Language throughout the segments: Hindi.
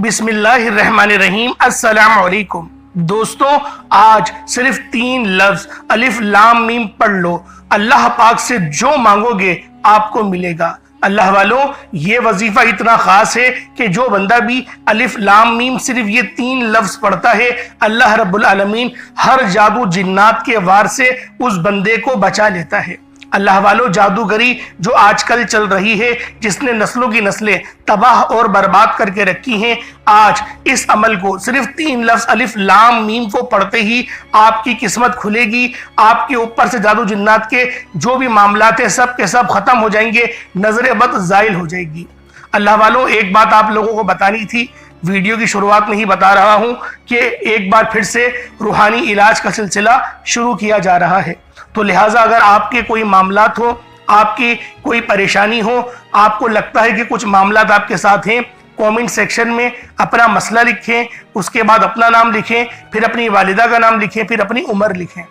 बिस्मिल्लाहिर्रहमानिर्रहीम। अस्सलाम वालेकुम दोस्तों, आज सिर्फ 3 लफ्ज अलिफ लाम मीम पढ़ लो। अल्लाह पाक से जो मांगोगे आपको मिलेगा। अल्लाह वालों, ये वजीफा इतना खास है कि जो बंदा भी अलिफ लाम मीम सिर्फ ये 3 लफ्ज पढ़ता है, अल्लाह रब्बुल आलमीन हर जादू जिन्नात के वार से उस बंदे को बचा लेता है। अल्लाह वालों, जादूगरी जो आजकल चल रही है, जिसने नस्लों की नस्लें तबाह और बर्बाद करके रखी हैं, आज इस अमल को सिर्फ 3 लफ्ज अलिफ लाम मीम को पढ़ते ही आपकी किस्मत खुलेगी। आपके ऊपर से जादू जिन्नात के जो भी मामलात हैं सब के सब खत्म हो जाएंगे, नजर बद जाइल हो जाएगी। अल्लाह वालों, एक बात आप लोगों को बतानी थी, वीडियो की शुरुआत में ही बता रहा हूं कि एक बार फिर से रूहानी इलाज का सिलसिला शुरू किया जा रहा है। तो लिहाजा अगर आपके कोई मामलात हो, आपकी कोई परेशानी हो, आपको लगता है कि कुछ मामलात आपके साथ हैं, कमेंट सेक्शन में अपना मसला लिखें, उसके बाद अपना नाम लिखें, फिर अपनी वालिदा का नाम लिखें, फिर अपनी उम्र लिखें।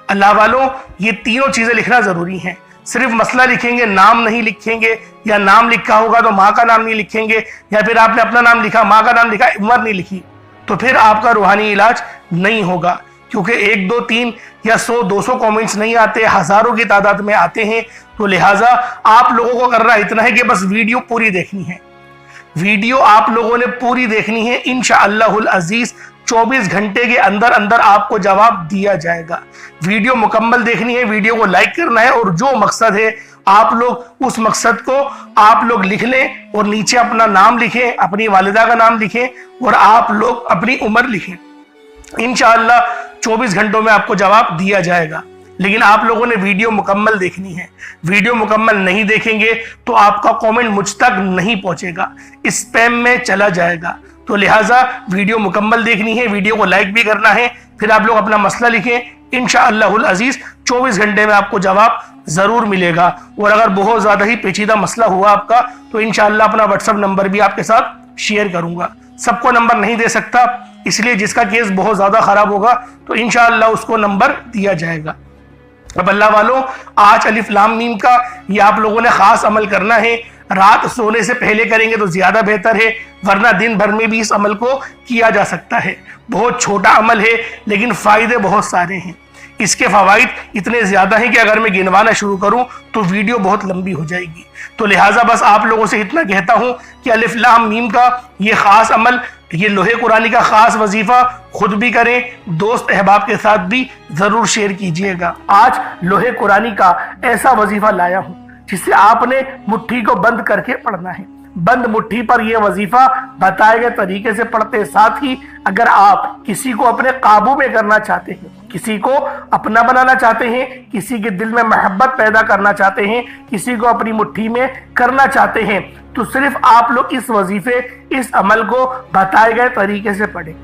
अल्लाह वालों, ये तीनों चीज़ें लिखना ज़रूरी हैं। सिर्फ मसला लिखेंगे, नाम नहीं लिखेंगे, या नाम लिखा होगा तो माँ का नाम नहीं लिखेंगे, या फिर आपने अपना नाम लिखा, माँ का नाम लिखा, उम्र नहीं लिखी, तो फिर आपका रूहानी इलाज नहीं होगा। क्योंकि 1, 2, 3 या 100, 200 कमेंट्स नहीं आते, हजारों की तादाद में आते हैं। तो लिहाजा आप लोगों को करना इतना है कि बस वीडियो पूरी देखनी है। वीडियो आप लोगों ने पूरी देखनी है। इंशाअल्लाहुल अजीज 24 घंटे के अंदर अंदर आपको जवाब दिया जाएगा। वीडियो मुकम्मल देखनी है, वीडियो को लाइक करना है, और जो मकसद है आप लोग उस मकसद को आप लोग लिख लें और नीचे अपना नाम लिखें, अपनी वालिदा का नाम लिखें, और आप लोग अपनी उम्र लिखें। इंशाअल्लाह 24 घंटों में आपको जवाब दिया जाएगा। लेकिन आप लोगों ने वीडियो मुकम्मल देखनी है। वीडियो मुकम्मल नहीं देखेंगे तो आपका कमेंट मुझ तक नहीं पहुंचेगा, स्पैम में चला जाएगा। तो लिहाजा वीडियो मुकम्मल देखनी है, वीडियो को लाइक भी करना है, फिर आप लोग अपना मसला लिखें। इंशाअल्लाहुल अजीज 24 घंटे में आपको जवाब जरूर मिलेगा। और अगर बहुत ज्यादा ही पेचीदा मसला हुआ आपका, तो इंशाअल्लाह अपना व्हाट्सएप नंबर भी आपके साथ शेयर करूंगा। सबको नंबर नहीं दे सकता, इसलिए जिसका केस बहुत ज्यादा खराब होगा तो इंशाअल्लाह उसको नंबर दिया जाएगा। अब अल्लाह वालों, आज अलिफ लाम मीम का ये आप लोगों ने खास अमल करना है। रात सोने से पहले करेंगे तो ज्यादा बेहतर है, वरना दिन भर में भी इस अमल को किया जा सकता है। बहुत छोटा अमल है, लेकिन फायदे बहुत सारे हैं। इसके फवाइद इतने ज्यादा हैं कि अगर मैं गिनवाना शुरू करूं तो वीडियो बहुत लंबी हो जाएगी। तो लिहाजा बस आप लोगों से इतना कहता हूं कि अलिफ लाम मीम का ये खास अमल, ये लोहे कुरानी का खास वजीफा खुद भी करें, दोस्त अहबाब के साथ भी जरूर शेयर कीजिएगा। आज लोहे कुरानी का ऐसा वजीफा लाया हूं जिसे आपने मुट्ठी को बंद करके पढ़ना है। बंद मुट्ठी पर यह वजीफा बताए गए तरीके से पढ़ते, साथ ही अगर आप किसी को अपने काबू में करना चाहते हैं, किसी को अपना बनाना चाहते हैं, किसी के दिल में मोहब्बत पैदा करना चाहते हैं, किसी को अपनी मुट्ठी में करना चाहते हैं, तो सिर्फ आप लोग इस वजीफे, इस अमल को बताए गए तरीके से पढ़ें।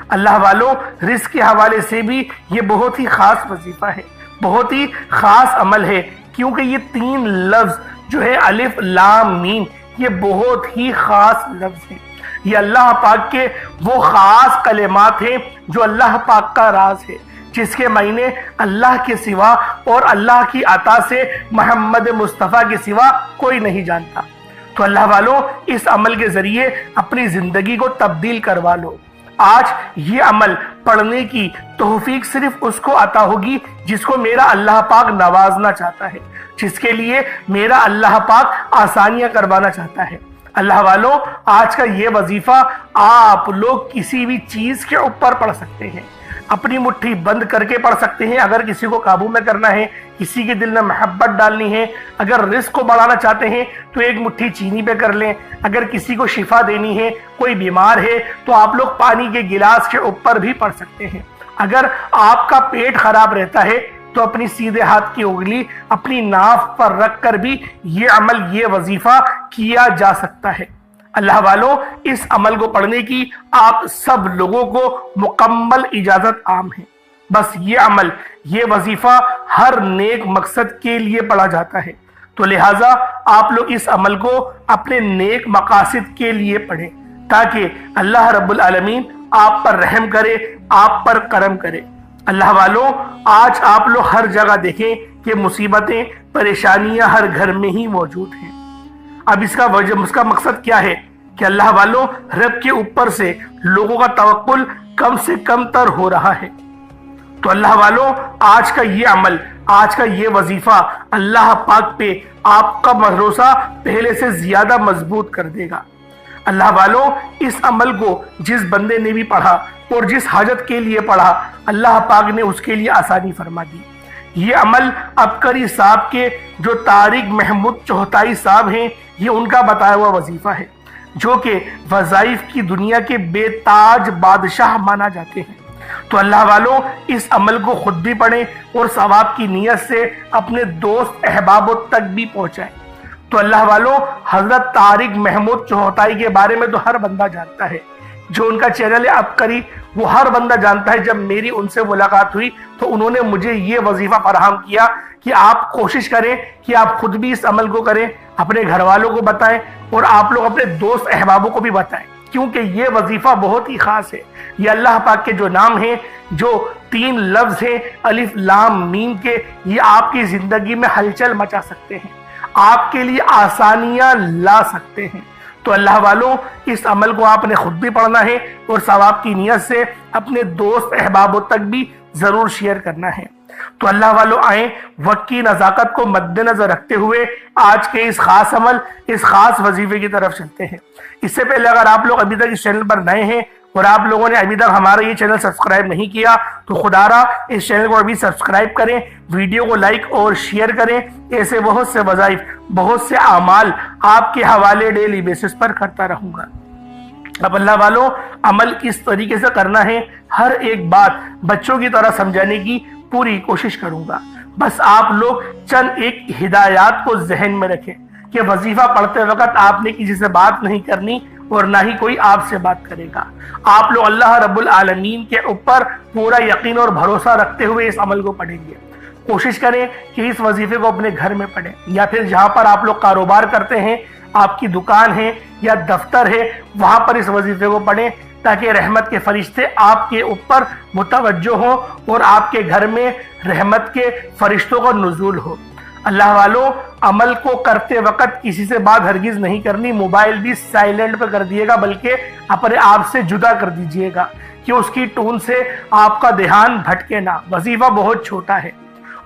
अल्लाह वालों, रिस्क के हवाले से भी ये बहुत ही खास वजीफा है, बहुत ही खास अमल है, क्योंकि ये 3 लफ्ज जो है अलिफ लाम मीम, ये बहुत ही खास लफ्ज है। ये अल्लाह पाक के वो खास कलेमात हैं जो अल्लाह पाक का राज है, जिसके मायने अल्लाह के सिवा और अल्लाह की अता से मोहम्मद मुस्तफ़ा के सिवा कोई नहीं जानता। तो अल्लाह वालों, इस अमल के जरिए अपनी जिंदगी को तब्दील करवा लो। आज ये अमल पढ़ने की तौफीक सिर्फ उसको अता होगी जिसको मेरा अल्लाह पाक नवाजना चाहता है, जिसके लिए मेरा अल्लाह पाक आसानियां करवाना चाहता है। अल्लाह वालों, आज का ये वजीफा आप लोग किसी भी चीज के ऊपर पढ़ सकते हैं, अपनी मुट्ठी बंद करके पढ़ सकते हैं। अगर किसी को काबू में करना है, किसी के दिल में मोहब्बत डालनी है, अगर रिस्क को बढ़ाना चाहते हैं तो एक मुट्ठी चीनी पे कर लें। अगर किसी को शिफा देनी है, कोई बीमार है, तो आप लोग पानी के गिलास के ऊपर भी पढ़ सकते हैं। अगर आपका पेट खराब रहता है तो अपनी सीधे हाथ की उंगली अपनी नाफ पर रख कर भी ये अमल, ये वजीफा किया जा सकता है। अल्लाह वालों, इस अमल को पढ़ने की आप सब लोगों को मुकम्मल इजाजत आम है। बस ये अमल, ये वजीफा हर नेक मकसद के लिए पढ़ा जाता है। तो लिहाजा आप लोग इस अमल को अपने नेक मकासद के लिए पढ़ें, ताकि अल्लाह रब्बुल आलमीन आप पर रहम करे, आप पर करम करे। अल्लाह वालों, आज आप लोग हर जगह देखें कि मुसीबतें, परेशानियां हर घर में ही मौजूद हैं। अब इसका मकसद क्या है कि अल्लाह वालों रब के ऊपर से लोगों का तवक्कुल कम से कम तर हो रहा है। तो अल्लाह वालों आज का ये अमल, आज का ये वजीफा अल्लाह पाक पे आपका भरोसा पहले से ज्यादा मजबूत कर देगा। अल्लाह वालों इस अमल को जिस बंदे ने भी पढ़ा और जिस हाजत के लिए पढ़ा, अल्लाह पाक ने उसके लिए आसानी फरमा दी। ये अमल अबकरी साहब के जो तारिक महमूद चौहताई साहब हैं, ये उनका बताया हुआ वजीफा है, जो कि वज़ाइफ की दुनिया के बेताज बादशाह माना जाते हैं। तो अल्लाह वालों इस अमल को खुद भी पढ़ें और सवाब की नीयत से अपने दोस्त अहबाबों तक भी पहुंचाएं। तो अल्लाह वालों हजरत तारिक महमूद चौहताई के बारे में तो हर बंदा जानता है, जो उनका चैनल है अबकरी, वो हर बंदा जानता है। जब मेरी उनसे मुलाकात हुई तो उन्होंने मुझे ये वजीफा फराहम किया कि आप कोशिश करें कि आप खुद भी इस अमल को करें, अपने घर वालों को बताएं और आप लोग अपने दोस्त अहबाबों को भी बताएं, क्योंकि ये वजीफा बहुत ही खास है। ये अल्लाह पाक के जो नाम हैं, जो 3 लफ्ज हैं अलिफ लाम मीम के, ये आपकी जिंदगी में हलचल मचा सकते हैं, आपके लिए आसानियां ला सकते हैं। तो अल्लाह वालों इस अमल को आपने खुद भी पढ़ना है और सवाब की नीयत से अपने दोस्त अहबाबों तक भी जरूर शेयर करना है। तो अल्लाह वालों आए वक्त की नज़ाकत को मद्देनजर रखते हुए आज के इस खास अमल, इस खास वजीफे की तरफ चलते हैं। इससे पहले अगर आप लोग अभी तक इस चैनल पर नए हैं और आप लोगों ने अभी तक हमारा ये चैनल सब्सक्राइब नहीं किया, तो खुदारा इस चैनल को अभी सब्सक्राइब करें, वीडियो को लाइक और शेयर करें। ऐसे बहुत से वज़ाइफ, बहुत से आमाल आपके हवाले डेली बेसिस पर करता रहूंगा। अब अल्लाह वालों अमल किस तरीके से करना है, हर एक बात बच्चों की तरह समझाने की पूरी कोशिश करूंगा। बस आप लोग चंद एक हिदायत को जहन में रखें कि वजीफा पढ़ते वक्त आपने किसी से बात नहीं करनी और ना ही कोई आपसे बात करेगा। आप लोग अल्लाह रब्बुल आलमीन के ऊपर पूरा यकीन और भरोसा रखते हुए इस अमल को पढ़ेंगे। कोशिश करें कि इस वजीफे को अपने घर में पढ़ें, या फिर जहां पर आप लोग कारोबार करते हैं, आपकी दुकान है या दफ्तर है, वहां पर इस वजीफे को पढ़ें, ताकि रहमत के फरिश्ते आपके ऊपर मुतवज्जो हो और आपके घर में रहमत के फरिश्तों का नुज़ूल हो। अल्लाह वालों अमल को करते वक्त किसी से बात हरगिज नहीं करनी, मोबाइल भी साइलेंट पर कर दिएगा, बल्कि अपने आप से जुदा कर दीजिएगा कि उसकी टोन से आपका ध्यान भटके ना। वजीफा बहुत छोटा है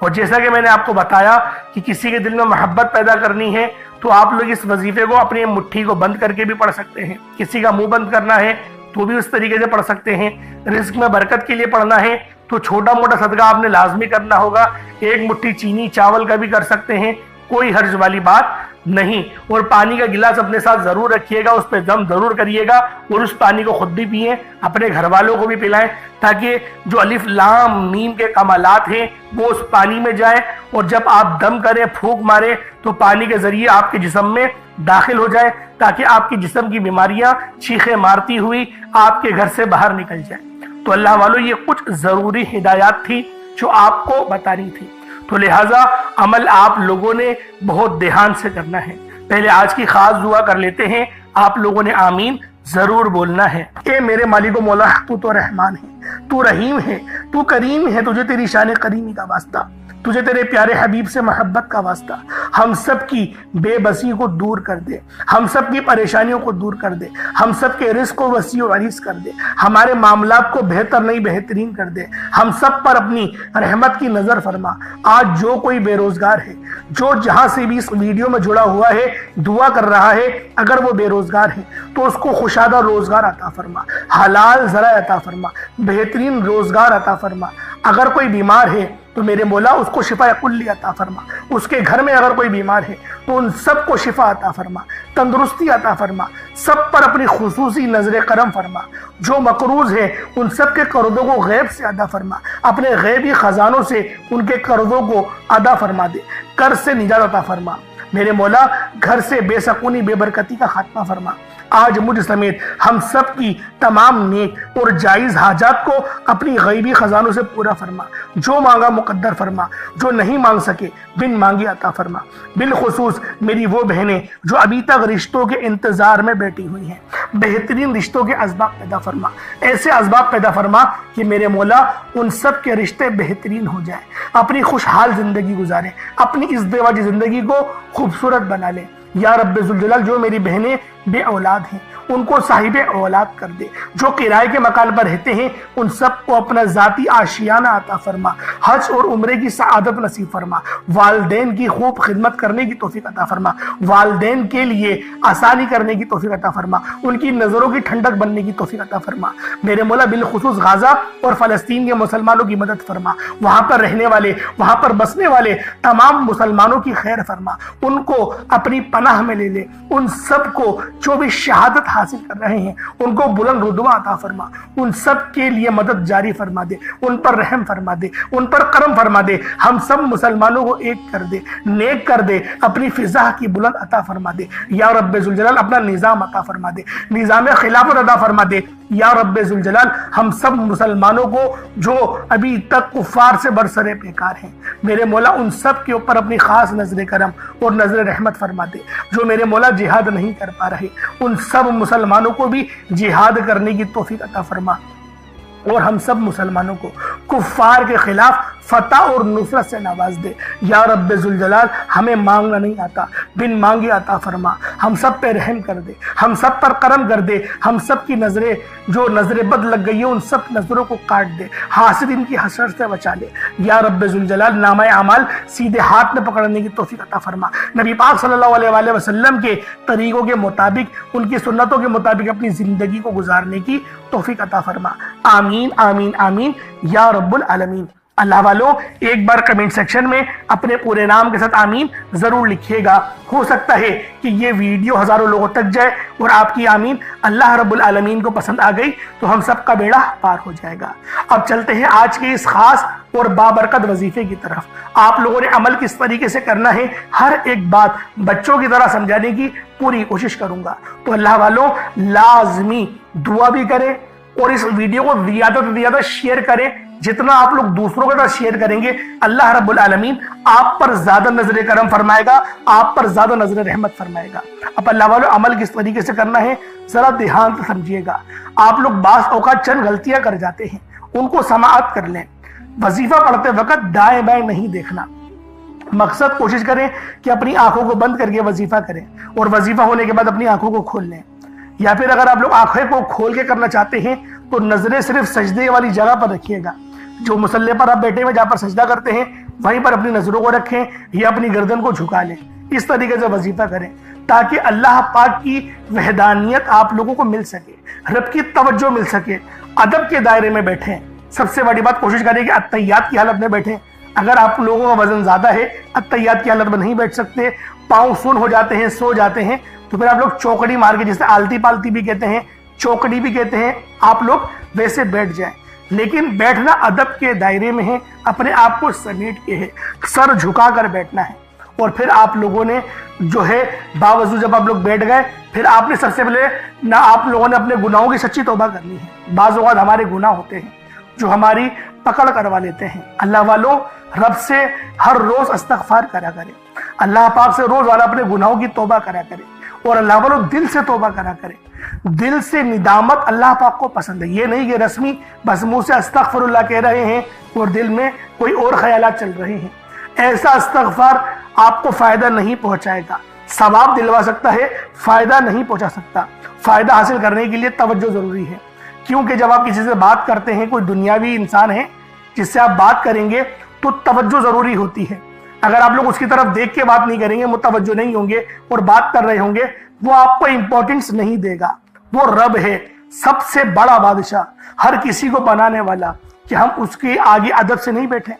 और जैसा कि मैंने आपको बताया कि किसी के दिल में मोहब्बत पैदा करनी है तो आप लोग इस वजीफे को अपनी मुट्ठी को बंद करके भी पढ़ सकते हैं। किसी का मुंह बंद करना है तो भी उस तरीके से पढ़ सकते हैं। रिस्क में बरकत के लिए पढ़ना है तो छोटा मोटा सदका आपने लाजमी करना होगा, 1 मुट्ठी चीनी चावल का भी कर सकते हैं, कोई हर्ज वाली बात नहीं। और पानी का गिलास अपने साथ जरूर रखिएगा, उस पर दम जरूर करिएगा और उस पानी को खुद भी पिए, अपने घर वालों को भी पिलाएं, ताकि जो अलिफ लाम मीम के कमालात हैं वो उस पानी में जाए और जब आप दम करें, फूंक मारे, तो पानी के जरिए आपके जिस्म में दाखिल हो जाए, ताकि आपके जिस्म की बीमारियां चीखें मारती हुई आपके घर से बाहर निकल जाए। तो अल्लाह वालों ये कुछ जरूरी हिदायत थी जो आपको बतानी थी। तो लिहाजा अमल आप लोगों ने बहुत ध्यान से करना है। पहले आज की खास दुआ कर लेते हैं, आप लोगों ने आमीन जरूर बोलना है। ए मेरे मालिक मौला, तू तो रहमान है, तू रहीम है, तू करीम है, तुझे तेरी शान करीमी का वास्ता, तुझे तेरे प्यारे हबीब से मोहब्बत का वास्ता। हम सब की बेबसी को दूर कर दे, हम सब की परेशानियों को दूर कर दे, हम सब के रिस्क को वसी और अरीस कर दे, हमारे मामलात को बेहतर नहीं बेहतरीन कर दे, हम सब पर अपनी रहमत की नजर फरमा। आज जो कोई बेरोजगार है, जो जहां से भी इस वीडियो में जुड़ा हुआ है, दुआ कर रहा है, अगर वो बेरोजगार है तो उसको खुशादा रोजगार अता फरमा, हलाल जरा अता फरमा, बेहतरीन रोजगार अता फरमा। अगर कोई बीमार है तो मेरे मौला उसको शिफा कुल्ली अता फरमा, उसके घर में अगर कोई बीमार है तो उन सबको शिफा अता फरमा, तंदुरुस्ती अता फरमा, सब पर अपनी खुसूसी नजर करम फरमा। जो मकरूज है उन सब के कर्जों को गैब से अदा फरमा, अपने गैबी खजानों से उनके कर्जों को अदा फरमा दे, कर्ज से निजात अता फरमा। मेरे मौला घर से बेसकूनी बेबरकती का खात्मा फरमा। आज मुझ समेत हम सब की तमाम नेक और जायज़ हाजात को अपनी गैबी खजानों से पूरा फरमा। जो मांगा मुकद्दर फरमा, जो नहीं मांग सके बिन मांगे अता फरमा। बिलखुसूस मेरी वो बहनें जो अभी तक रिश्तों के इंतजार में बैठी हुई हैं, बेहतरीन रिश्तों के असबाब पैदा फरमा, ऐसे असबाब पैदा फरमा कि मेरे मौला उन सब के रिश्ते बेहतरीन हो जाए, अपनी खुशहाल जिंदगी गुजारें, अपनी इज़्दिवाजी जिंदगी को खूबसूरत बना लें। या रब्बे ज़ुल जलाल, जो मेरी बहनें बे औलाद हैं उनको साहिब औलाद कर दे। जो किराए के मकान पर रहते हैं उन सबको अपना जाती आशियाना अता फरमा। हज और उम्रे की सआदत नसीब फरमा। वालदेन की खूब खिदमत करने की तौफीक अता फरमा। वालदेन के लिए आसानी करने की तौफीक अता फरमा। उनकी नजरों की ठंडक बनने की तौफीक अता फरमा। मेरे मौला बिलखुसूस गाजा और फलस्तीन के मुसलमानों की मदद फरमा। वहां पर रहने वाले, वहां पर बसने वाले तमाम मुसलमानों की खैर फरमा। उनको अपनी पनाह में ले ले। उन सबको जो भी शहादत हासिल कर रहे हैं उनको बुलंद रुतबा अता फरमा। उन सब के लिए मदद जारी फरमा दे। उन पर रहम फरमा दे, उन पर करम फरमा दे। हम सब मुसलमानों को एक कर दे, नेक कर दे। अपनी फिजा की बुलंद अता फरमा दे या रब्बे जुल जलाल। अपना निजाम अता फरमा दे, निजाम खिलाफत अता फरमा दे या रब्बे जुल जलाल। हम सब मुसलमानों को जो अभी तक कुफार से बरसरे बेकार हैं, मेरे मौला उन सब के ऊपर अपनी खास नजर करम और नजर रहमत फरमा दे। जो मेरे मौला जिहाद नहीं कर पा रहे उन सब मुसलमानों को भी जिहाद करने की तौफीक अता फरमा और हम सब मुसलमानों को कुफार के खिलाफ फतह और नुसरत से नवाज दे या रब्बे जुल जलाल। हमें मांगना नहीं आता, बिन मांगे अता फरमा। हम सब पे रहम कर दे, हम सब पर करम कर दे। हम सब की नजरें जो नजरें बद लग गई है उन सब नजरों को काट दे। हासिद इनकी हसरत से बचा ले या रब्बे जुल जलाल। नामाए अमाल सीधे हाथ में पकड़ने की तौफीक अता फरमा। नबी पाक सल्लल्लाहु अलैहि वसल्लम के तरीकों के मुताबिक, उनकी सुन्नतों के मुताबिक अपनी जिंदगी को गुजारने की तौफीक अता फरमा। आमीन आमीन आमीन या रब्बुल आलमीन। अल्लाह वालों, एक बार कमेंट सेक्शन में अपने पूरे नाम के साथ आमीन जरूर लिखिएगा। हो सकता है कि ये वीडियो हजारों लोगों तक जाए और आपकी आमीन अल्लाह रब्बुल आलमीन को पसंद आ गई तो हम सबका बेड़ा पार हो जाएगा। अब चलते हैं आज के इस खास और बाबरकत वजीफे की तरफ। आप लोगों ने अमल किस तरीके से करना है, हर एक बात बच्चों की तरह समझाने की पूरी कोशिश करूंगा। तो अल्लाह वालों, लाजमी दुआ भी करें और इस वीडियो को ज्यादा से ज्यादा शेयर करें। जितना आप लोग दूसरों के साथ शेयर करेंगे अल्लाह रब्बुल आलमीन आप पर ज्यादा नजर करम फरमाएगा, आप पर ज्यादा नजर रहमत फरमाएगा। अब अल्लाह वालों, अमल किस तरीके से करना है जरा ध्यान से समझिएगा। आप लोग बास औकात चंद गलतियां कर जाते हैं, उनको समाअत कर लें। वजीफा पढ़ते वक्त दाएं बाएं नहीं देखना। मकसद कोशिश करें कि अपनी आंखों को बंद करके वजीफा करें और वजीफा होने के बाद अपनी आंखों को खोल लें। या फिर अगर आप लोग आंखें को खोल के करना चाहते हैं तो नजरें सिर्फ सजदे वाली जगह पर रखिएगा। जो मुसल्ले पर आप बैठे हुए जहां पर सजदा करते हैं वहीं पर अपनी नजरों को रखें या अपनी गर्दन को झुका लें। इस तरीके से वजीफा करें ताकि अल्लाह पाक की वहदानियत आप लोगों को मिल सके, रब की तवज्जो मिल सके। अदब के दायरे में बैठें। सबसे बड़ी बात, कोशिश करें कि अत्तहियात की हालत में बैठें। अगर आप लोगों का वजन ज्यादा है, अत्तहियात की हालत में नहीं बैठ सकते, पाँव सुन हो जाते हैं, सो जाते हैं, तो फिर आप लोग चौकड़ी मार के, जिसे आलती पालती भी कहते हैं, चौकड़ी भी कहते हैं, आप लोग वैसे बैठ जाएं। लेकिन बैठना अदब के दायरे में है, अपने आप को समेट के है, सर झुका कर बैठना है। और फिर आप लोगों ने जो है बावजूद जब आप लोग बैठ गए, फिर आपने सबसे पहले ना आप लोगों ने अपने गुनाहों की सच्ची तौबा करनी है। बाज़ औक़ात हमारे गुनाह होते हैं जो हमारी पकड़ करवा लेते हैं। अल्लाह वालों, रब से हर रोज इस्तग़फ़ार करा करें, अल्लाह पाक से रोजाना अपने गुनाहों की तौबा करा करें और अल्लाह वालों दिल से तौबा करा करें। दिल से निदामत अल्लाह पाक को पसंद है। ये नहीं कि रस्मी बस मुंह से अस्तग़फ़िरुल्लाह कह रहे हैं और दिल में कोई और ख्यालात चल रहे हैं। ऐसा इस्तग़फ़ार आपको फायदा नहीं पहुंचाएगा। सवाब दिलवा सकता है, फायदा नहीं पहुंचा सकता। फायदा हासिल करने के लिए तवज्जो जरूरी है, क्योंकि जब आप किसी से बात करते हैं, कोई दुनियावी इंसान है जिससे आप बात करेंगे तो तवज्जो जरूरी होती है। अगर आप लोग उसकी तरफ देख के बात नहीं करेंगे, मुतवज्जो नहीं होंगे और बात कर रहे होंगे, वो आपको इंपॉर्टेंस नहीं देगा। वो रब है, सबसे बड़ा बादशाह, हर किसी को बनाने वाला, कि हम उसके आगे अदब से नहीं बैठे।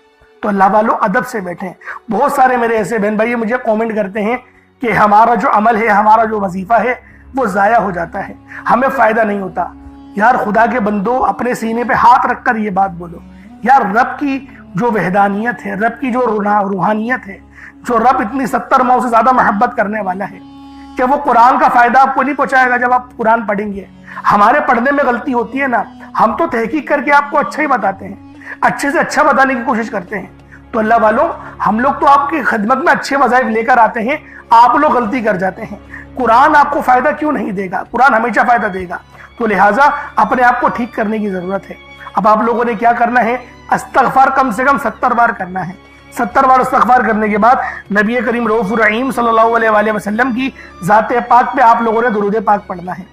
तो अल्लाह वालों, अदब से बैठे। बहुत सारे मेरे ऐसे बहन भाई मुझे कमेंट करते हैं कि हमारा जो अमल है, हमारा जो वजीफा है वो जाया हो जाता है, हमें फायदा नहीं होता। यार खुदा के बंदो, अपने सीने पे हाथ रखकर ये बात बोलो, यार रब की जो वहदानियत है, रब की जो रूहानियत है, जो रब इतनी 70 माह से ज्यादा मोहब्बत करने वाला है, कि वो कुरान का फायदा आपको नहीं पहुंचाएगा जब आप कुरान पढ़ेंगे। हमारे पढ़ने में गलती होती है ना, हम तो तहकीक करके आपको अच्छा ही बताते हैं, अच्छे से अच्छा बताने की कोशिश करते हैं। तो अल्लाह वालों, हम लोग तो आपकी खिदमत में अच्छे वज़ाइफ लेकर आते हैं, आप लोग गलती कर जाते हैं। कुरान आपको फायदा क्यों नहीं देगा? कुरान हमेशा फायदा देगा। तो लिहाजा अपने आप को ठीक करने की जरूरत है। अब आप लोगों ने क्या करना है, इस्तग़फ़ार कम से कम 70 बार करना है। 70 बार इस्तग़फ़ार करने के बाद नबी करीम रऊफ़ुर रहीम सल्लल्लाहु अलैहि वसल्लम की ज़ाते पाक पे आप लोगों ने दुरूद पाक पढ़ना है।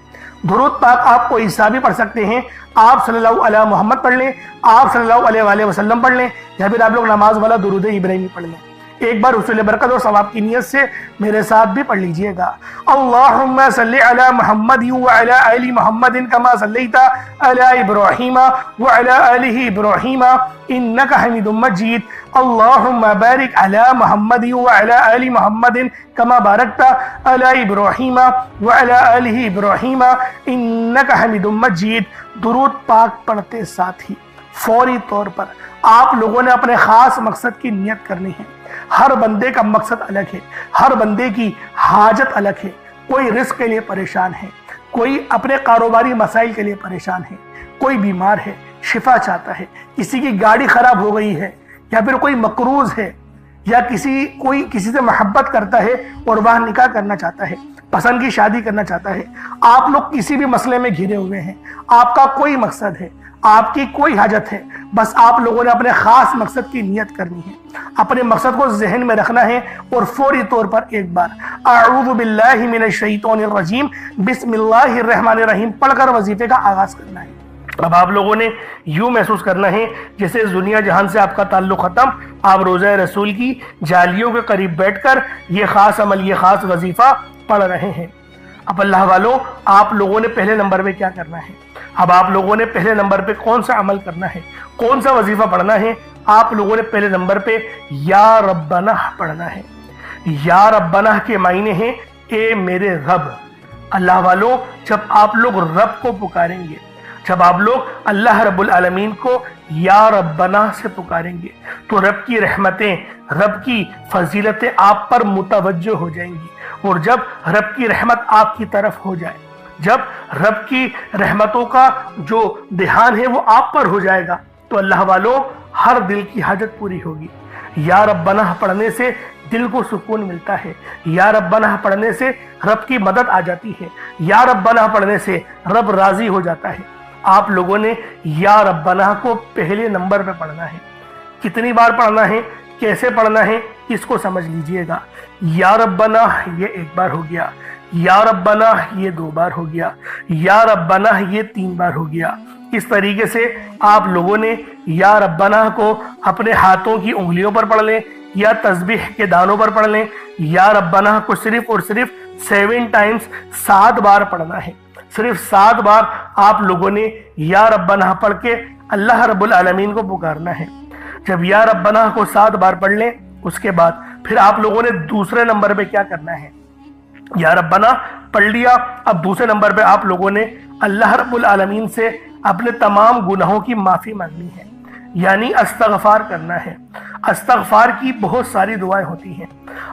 दुरूद पाक आप कोई ईसा भी पढ़ सकते हैं, आप सल्लल्लाहु अलैहि मोहम्मद पढ़ लें, आप सल्लल्लाहु अलैहि वसल्लम पढ़ लें, या फिर आप लोग नमाज वाला दुरूद इब्राहिमी पढ़ लें। एक बार हुसूल बरकत और सवाब की नियत से मेरे साथ भी पढ़ लीजिएगा। अल्लाहुम्मा सल्लि अला मुहम्मद व अला आलि मुहम्मदिन कमा सल्लैता अला इब्राहीम व अला आलि इब्राहीम इन्नका हमीदुम मजीद। अल्लाहुम्मा बारिक अला मुहम्मद व अला आलि मुहम्मदिन कमा बारकता अला इब्राहीम व अला आलि इब्राहीम इन्नका हमीदुम मजीद। दुरूद पाक पढ़ते साथ ही फौरी तौर पर आप लोगों ने अपने खास मकसद की नियत करनी है। हर बंदे का मकसद अलग है, हर बंदे की हाजत अलग है। कोई रिस्क के लिए परेशान है, कोई अपने कारोबारी मसाइल के लिए परेशान है, कोई बीमार है शिफा चाहता है, किसी की गाड़ी खराब हो गई है, या फिर कोई मकरूज है, या कोई किसी से मोहब्बत करता है और वह निकाह करना चाहता है, पसंद की शादी करना चाहता है। आप लोग किसी भी मसले में घिरे हुए हैं, आपका कोई मकसद है, आपकी कोई हाजत है, बस आप लोगों ने अपने खास मकसद की नियत करनी है, अपने मकसद को जहन में रखना है और फौरी तौर पर एक बार अऊज़ु बिल्लाहि मिनश शैतानिर रजीम बिस्मिल्लाहिर रहमानिर रहीम पढ़कर वजीफे का आगाज करना है। अब आप लोगों ने यूं महसूस करना है जैसे इस दुनिया जहान से आपका ताल्लुक खत्म, आप रोज़ा रसूल की जालियों के करीब बैठकर ये खास अमल, ये खास वजीफा पढ़ रहे हैं। अब अल्लाह वालों, आप लोगों ने पहले नंबर पे क्या करना है? अब आप लोगों ने पहले नंबर पे कौन सा अमल करना है, कौन सा वजीफा पढ़ना है? आप लोगों ने पहले नंबर पे या रब्बना पढ़ना है। या रब्बना के मायने हैं ए मेरे रब। अल्लाह वालों, जब आप लोग रब को पुकारेंगे, जब आप लोग अल्लाह रब्बुल आलमीन को या रब्बना से पुकारेंगे, तो रब की रहमतें, रब की फजीलतें आप पर मुतवज्जो हो जाएंगी। और जब रब की रहमत आपकी तरफ हो जाए, जब रब की रहमतों का जो ध्यान है वो आप पर हो जाएगा, तो अल्लाह वालों हर दिल की हाजत पूरी होगी। या रब्बना पढ़ने से दिल को सुकून मिलता है, या रब्बना पढ़ने से रब की मदद आ जाती है, या रब्बना पढ़ने से रब राजी हो जाता है। आप लोगों ने या रब्बना को पहले नंबर पे पढ़ना है। कितनी बार पढ़ना है, कैसे पढ़ना है, इसको समझ लीजिएगा। या रब्बना ये एक बार हो गया, या रब्बना ये 2 बार हो गया, या रब्बना ये 3 बार हो गया। इस तरीके से आप लोगों ने या रब्बना को अपने हाथों की उंगलियों पर पढ़ लें या तस्बीह के दानों पर पढ़ लें। या रब्बना को सिर्फ और सिर्फ 7 टाइम्स 7 बार पढ़ना है। सिर्फ 7 बार आप लोगों ने या रब्बना पढ़ के अल्लाह रब्बुल आलमीन को पुकारना है। जब या रब्बना को 7 बार पढ़ लें, उसके बाद फिर आप लोगों ने दूसरे नंबर पे क्या करना है? या रब्बना पढ़ लिया, अब दूसरे नंबर पे आप लोगों ने अल्लाह रब्बुल आलमीन से अपने तमाम गुनाहों की माफ़ी मांगनी है, यानी अस्तगफार करना है। अस्तगफार की बहुत सारी दुआएं होती हैं।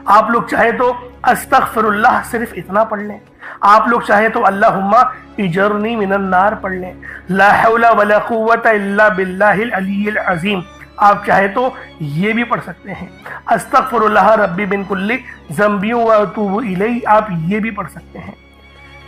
आप लोग चाहे तो अस्तगफिरुल्लाह सिर्फ इतना पढ़ लें, आप लोग चाहे तो अल्लाहुम्मा इजरनी मिनन नार पढ़ लें, ला हौला वला कुव्वता इल्ला बिल्लाहिल अलिय्यिल अज़ीम आप चाहे तो ये भी पढ़ सकते हैं। अस्तगफिरुल्लाह रब्बी बिन कुल्ली ज़ंबी व अतूबु इलैहि आप ये भी पढ़ सकते हैं।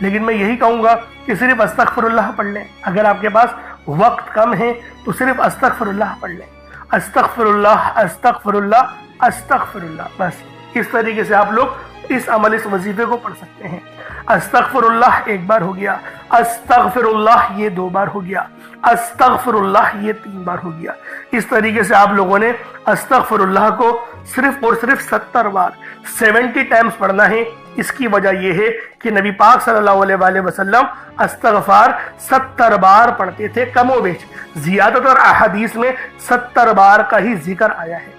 लेकिन मैं यही कहूँगा कि सिर्फ अस्तगफिरुल्लाह पढ़ लें। अगर आपके पास वक्त कम है तो सिर्फ अस्तगफिरुल्लाह पढ़ लें। अस्तगफिरुल्लाह अस्तगफिरुल्लाह अस्तगफिरुल्लाह, बस इस तरीके से आप लोग इस अमल, इस वजीफे को पढ़ सकते हैं। अस्तगफिरुल्लाह 1 बार हो गया, अस्तगफिरुल्लाह ये 2 बार हो गया, अस्तगफिरुल्लाह ये 3 बार हो गया। इस तरीके से आप लोगों ने अस्तगफिरुल्लाह को सिर्फ और सिर्फ 70 बार 70 टाइम्स पढ़ना है। इसकी वजह यह है कि नबी पाक सल्लल्लाहु अलैहि वसल्लम अस्तगफार 70 बार पढ़ते थे, कमोबेश। ज़ियादतर अहादीस में 70 बार का ही जिक्र आया है।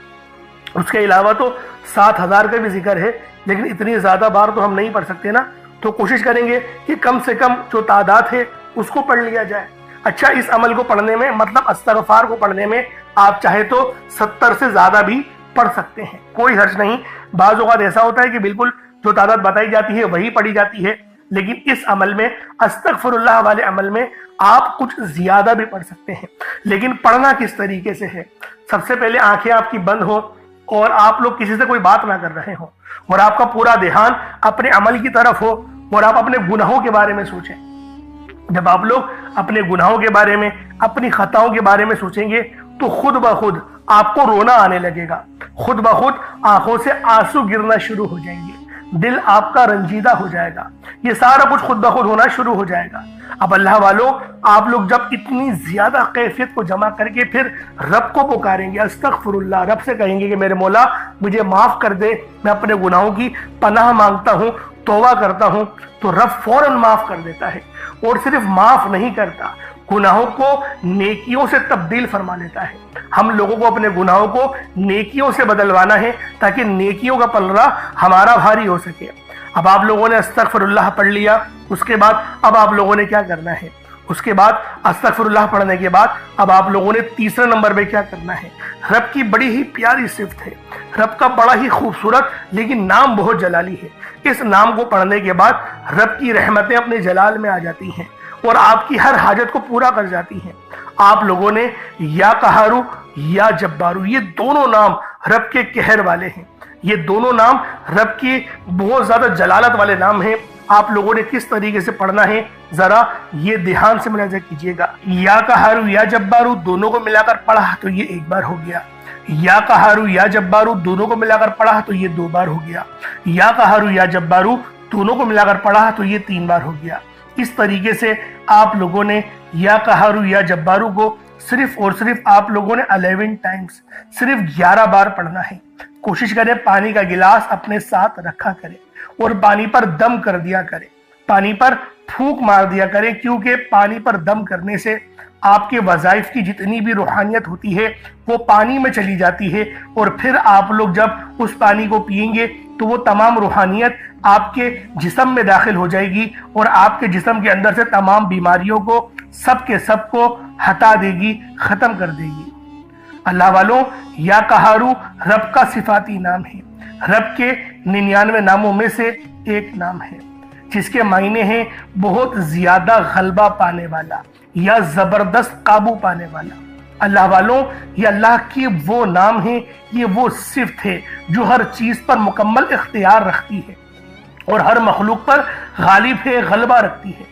उसके अलावा तो 7000 का भी जिक्र है, लेकिन इतनी ज़्यादा बार तो हम नहीं पढ़ सकते ना। तो कोशिश करेंगे कि कम से कम जो तादाद है उसको पढ़ लिया जाए। अच्छा, इस अमल को पढ़ने में, मतलब अस्तगफार को पढ़ने में आप चाहे तो 70 से ज़्यादा भी पढ़ सकते हैं, कोई हर्ज नहीं। बाज़ औक़ात ऐसा होता है कि बिल्कुल जो तादाद बताई जाती है वही पढ़ी जाती है, लेकिन इस अमल में, अस्तगफिरुल्लाह वाले अमल में आप कुछ ज़्यादा भी पढ़ सकते हैं। लेकिन पढ़ना किस तरीके से है? सबसे पहले आंखें आपकी बंद हो और आप लोग किसी से कोई बात ना कर रहे हो और आपका पूरा ध्यान अपने अमल की तरफ हो और आप अपने गुनाहों के बारे में सोचें। जब आप लोग अपने गुनाहों के बारे में, अपनी खताओं के बारे में सोचेंगे तो खुद ब खुद आपको रोना आने लगेगा, खुद ब खुद आंखों से आंसू गिरना शुरू हो जाएंगे। दिल आपका रंजीदा हो जाएगा, ये सारा कुछ खुद ब खुद होना शुरू हो जाएगा। अब अल्लाह वालों, आप लोग जब इतनी ज्यादा कैफियत को जमा करके फिर रब को पुकारेंगे, अस्तगफिरुल्लाह, रब से कहेंगे कि मेरे मौला मुझे माफ कर दे, मैं अपने गुनाहों की पनाह मांगता हूँ, तौबा करता हूँ, तो रब फौरन माफ कर देता है। और सिर्फ माफ नहीं करता, गुनाहों को नेकियों से तब्दील फरमा लेता है। हम लोगों को अपने गुनाहों को नेकियों से बदलवाना है ताकि नेकियों का पलड़ा हमारा भारी हो सके। अब आप लोगों ने अस्तगफिरुल्लाह पढ़ लिया, उसके बाद अब आप लोगों ने क्या करना है? उसके बाद अस्तगफिरुल्लाह पढ़ने के बाद अब आप लोगों ने तीसरे नंबर पे क्या करना है? रब की बड़ी ही प्यारी सिफ्त है, रब का बड़ा ही खूबसूरत लेकिन नाम बहुत जलाली है। इस नाम को पढ़ने के बाद रब की रहमतें अपने जलाल में आ जाती हैं और आपकी हर हाजत को पूरा कर जाती हैं। आप लोगों ने या कहारू या जब्बारू, ये दोनों नाम रब के कहर वाले हैं, ये दोनों नाम रब के बहुत ज्यादा जलालत वाले नाम हैं। आप लोगों ने किस तरीके से पढ़ना है जरा ये ध्यान से मुलाहिजा कीजिएगा। या कहारू या जब्बारू दोनों को मिलाकर पढ़ा तो ये एक बार हो गया, या कहारू या जब्बारू दोनों को मिलाकर पढ़ा तो ये 2 बार हो गया, या कहारू या जब्बारू दोनों को मिलाकर पढ़ा तो ये 3 बार हो गया। इस तरीके से आप लोगों ने या कहारू या जब्बारू को सिर्फ और सिर्फ आप लोगों ने 11 टाइम्स, सिर्फ 11 बार पढ़ना है। कोशिश करें पानी का गिलास अपने साथ रखा करें और पानी पर दम कर दिया करें, पानी पर फूंक मार दिया करें, क्योंकि पानी पर दम करने से आपके वज़ाइफ की जितनी भी रूहानियत होती है वो पानी में चली जाती है और फिर आप लोग जब उस पानी को पिएंगे तो वो तमाम रूहानियत आपके जिस्म में दाखिल हो जाएगी और आपके जिस्म के अंदर से तमाम बीमारियों को सबको हटा देगी, खत्म कर देगी। अल्लाह वालों, या कहारू रब का सिफाती नाम है, रब के 99 नामों में से एक नाम है जिसके मायने हैं बहुत ज्यादा गलबा पाने वाला या जबरदस्त काबू पाने वाला। अल्लाह वालों, ये अल्लाह की वो नाम है, ये वो सिफ्त है जो हर चीज पर मुकम्मल इख्तियार रखती है और हर मखलूक पर गालिब है, गलबा रखती है।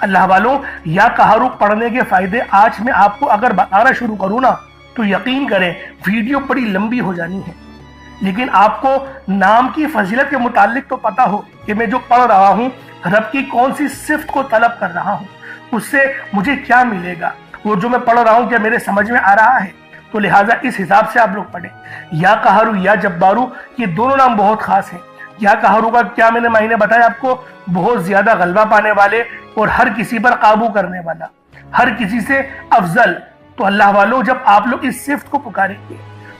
अल्लाह वालों, या कहारू पढ़ने के फायदे आज मैं आपको अगर बताना शुरू करूँ ना तो यकीन करें वीडियो बड़ी लंबी हो जानी है, लेकिन आपको नाम की फजीलत के मुतालिक तो पता हो कि मैं जो पढ़ रहा हूँ रब की कौन सी सिफ्त को तलब कर रहा हूँ, उससे मुझे क्या मिलेगा, वो जो मैं पढ़ रहा हूँ क्या मेरे समझ में आ रहा है। तो लिहाजा इस हिसाब से आप लोग पढ़ें। या कहारू या जब्बारू ये दोनों नाम बहुत खास हैं। या कहारू का क्या मैंने मायने बताया आपको, बहुत ज्यादा गलबा पाने वाले और हर किसी पर काबू करने वाला, हर किसी से अफजल। तो अल्लाह वालों, जब आप लोग इस सिफ्त को पुकारेंगे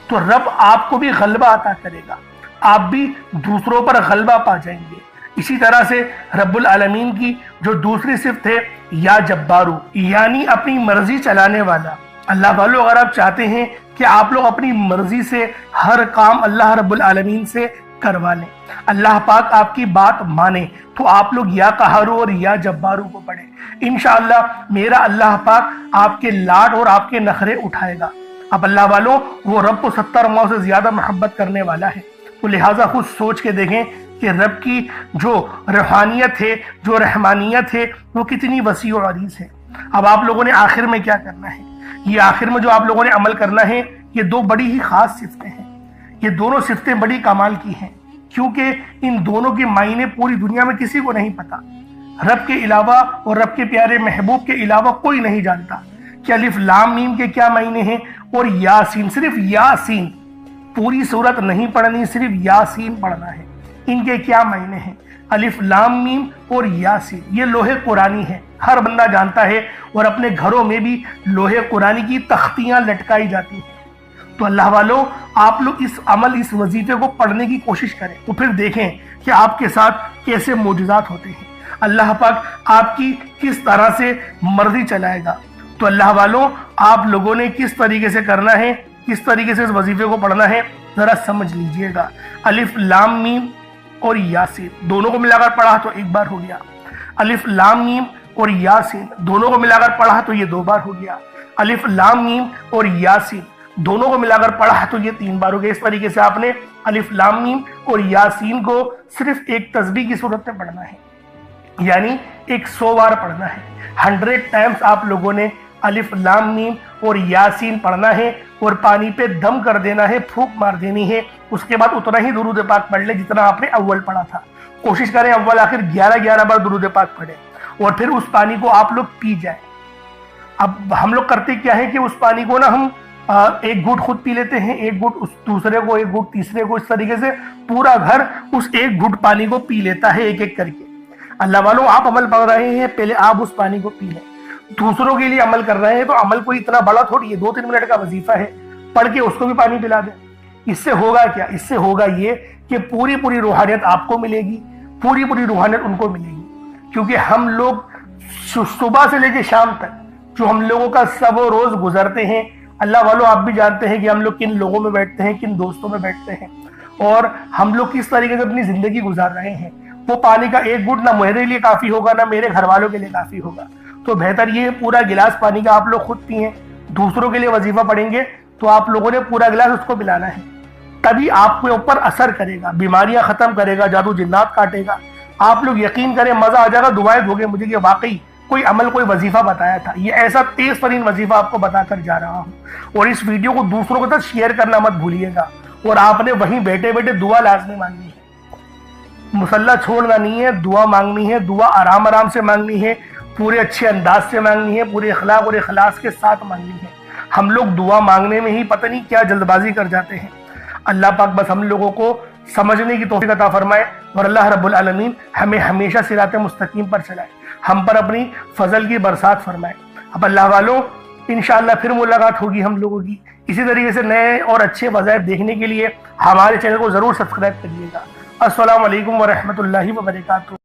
तो रब आपको भी गलबा अता करेगा, आप भी दूसरों पर गलबा पा जाएंगे। इसी तरह से रब्बुल आलमीन की जो दूसरी सिफ्त है या जब्बारू, यानी अपनी मर्जी चलाने वाला। अल्लाह वालों, अगर आप चाहते हैं कि आप लोग अपनी मर्जी से हर काम अल्लाह रब्बुल आलमीन से करवा लें, अल्लाह पाक आपकी बात माने, तो आप लोग या कहारू और या जब्बारू को पढ़ें। इंशाअल्लाह मेरा अल्लाह पाक आपके लाड और आपके नखरे उठाएगा। अब अल्लाह वालों, वो रब को 70 माह से ज्यादा मोहब्बत करने वाला है, तो लिहाजा खुद सोच के देखें कि रब की जो रूहानियत है, जो रहमानियत है, वो कितनी वसी और अजीज है। अब आप लोगों ने आखिर में क्या करना है, ये आखिर में जो आप लोगों ने अमल करना है, ये 2 बड़ी ही खास सिफ्तें हैं। ये दोनों सिफ्तें बड़ी कमाल की हैं, क्योंकि इन दोनों के मायने पूरी दुनिया में किसी को नहीं पता। रब के अलावा और रब के प्यारे महबूब के अलावा कोई नहीं जानता कि अलिफ लाम मीम के क्या मायने हैं और यासीन, सिर्फ यासीन, पूरी सूरत नहीं पढ़नी, सिर्फ यासीन पढ़ना है, इनके क्या मायने हैं। अलिफ लाम मीम और यासीन ये लोहे कुरानी है, हर बंदा जानता है और अपने घरों में भी लोहे कुरानी की तख्तियां लटकाई जाती हैं। तो अल्लाह वालों, आप लोग इस अमल, इस वजीफे को पढ़ने की कोशिश करें, तो फिर देखें कि आपके साथ कैसे मोजज़ात होते हैं, अल्लाह पाक आपकी किस तरह से मर्जी चलाएगा। तो अल्लाह वालों, आप लोगों ने किस तरीके से करना है, किस तरीके से इस वजीफे को पढ़ना है, जरा समझ लीजिएगा। अलिफ लाम मीम और यासीन दोनों को मिलाकर पढ़ा तो 1 बार हो गया, अलिफ लाम मीम और यासीन दोनों को मिलाकर पढ़ा तो ये 2 बार हो गया, अलिफ लाम मीम और यासीन दोनों को मिलाकर पढ़ा तो ये 3 बार हो गया। इस तरीके से आपने अलिफ लाम मीम और यासीन को सिर्फ एक तस्बीह की सूरत में पढ़ना है, यानी 100 बार पढ़ना है। 100 टाइम्स आप लोगों ने अलिफ लाम मीम और यासीन पढ़ना है और पानी पे दम कर देना है, फूंक मार देनी है। उसके बाद उतना ही दुरूद पाक पढ़ ले जितना आपने अव्वल पढ़ा था, कोशिश करें अव्वल आखिर 11-11 बार दुरूद पाक पढ़े और फिर उस पानी को आप लोग पी जाए। अब हम लोग करते क्या है कि उस पानी को ना हम एक घूंट खुद पी लेते हैं, एक घूंट उस दूसरे को, एक घूंट तीसरे को, इस तरीके से पूरा घर उस एक घूंट पानी को पी लेता है एक एक करके। अल्लाह वालों, आप अमल पढ़ रहे हैं, पहले आप उस पानी को पी लें। दूसरों के लिए अमल कर रहे हैं तो अमल कोई इतना बड़ा थोड़ी है, 2-3 मिनट का वजीफा है, पढ़ के उसको भी पानी पिला दें। इससे होगा क्या? इससे होगा ये कि पूरी पूरी रूहानियत आपको मिलेगी, पूरी पूरी रूहानियत उनको मिलेगी। क्योंकि हम लोग सुबह से लेकर शाम तक जो हम लोगों का सब रोज गुजरते हैं, अल्लाह वालों आप भी जानते हैं कि हम लोग किन लोगों में बैठते हैं, किन दोस्तों में बैठते हैं और हम लोग किस तरीके से अपनी जिंदगी गुजार रहे हैं। वो पानी का एक घूंट ना मेरे लिए काफी होगा, ना मेरे घर वालों के लिए काफी होगा। तो बेहतर ये पूरा गिलास पानी का आप लोग खुद पिए। दूसरों के लिए वजीफा पढ़ेंगे तो आप लोगों ने पूरा गिलास उसको पिलाना है, तभी आपके ऊपर असर करेगा, बीमारियां खत्म करेगा, जादू जिन्नात काटेगा। आप लोग यकीन करें, मजा आ जाएगा, दुआएं दोगे मुझे कि वाकई कोई अमल, कोई वजीफा बताया था। ये ऐसा तेज तरीन वजीफा आपको बताकर जा रहा हूं। और इस वीडियो को दूसरों के साथ शेयर करना मत भूलिएगा। और आपने वहीं बैठे बैठे दुआ लाजमी मांगनी है, मुसल्ला छोड़ना नहीं है, दुआ मांगनी है। दुआ आराम आराम से मांगनी है, पूरे अच्छे अंदाज से मांगनी है, पूरे अखलाक और इखलास के साथ मांगनी है। हम लोग दुआ मांगने में ही पता नहीं क्या जल्दबाजी कर जाते हैं। अल्लाह पाक बस हम लोगों को समझने की तौफीक अता फरमाए और अल्लाह रब्बुल आलमीन हमें हमेशा सिराते मुस्तकीम पर चलाए, हम पर अपनी फजल की बरसात फरमाए। अब अल्लाह वालों, इंशाअल्लाह फिर मुलाकात होगी हम लोगों की। इसी तरीके से नए और अच्छे वज़ाइफ देखने के लिए हमारे चैनल को ज़रूर सब्सक्राइब करिएगा। अस्सलामु अलैकुम व रहमतुल्लाहि व बरकातुहू।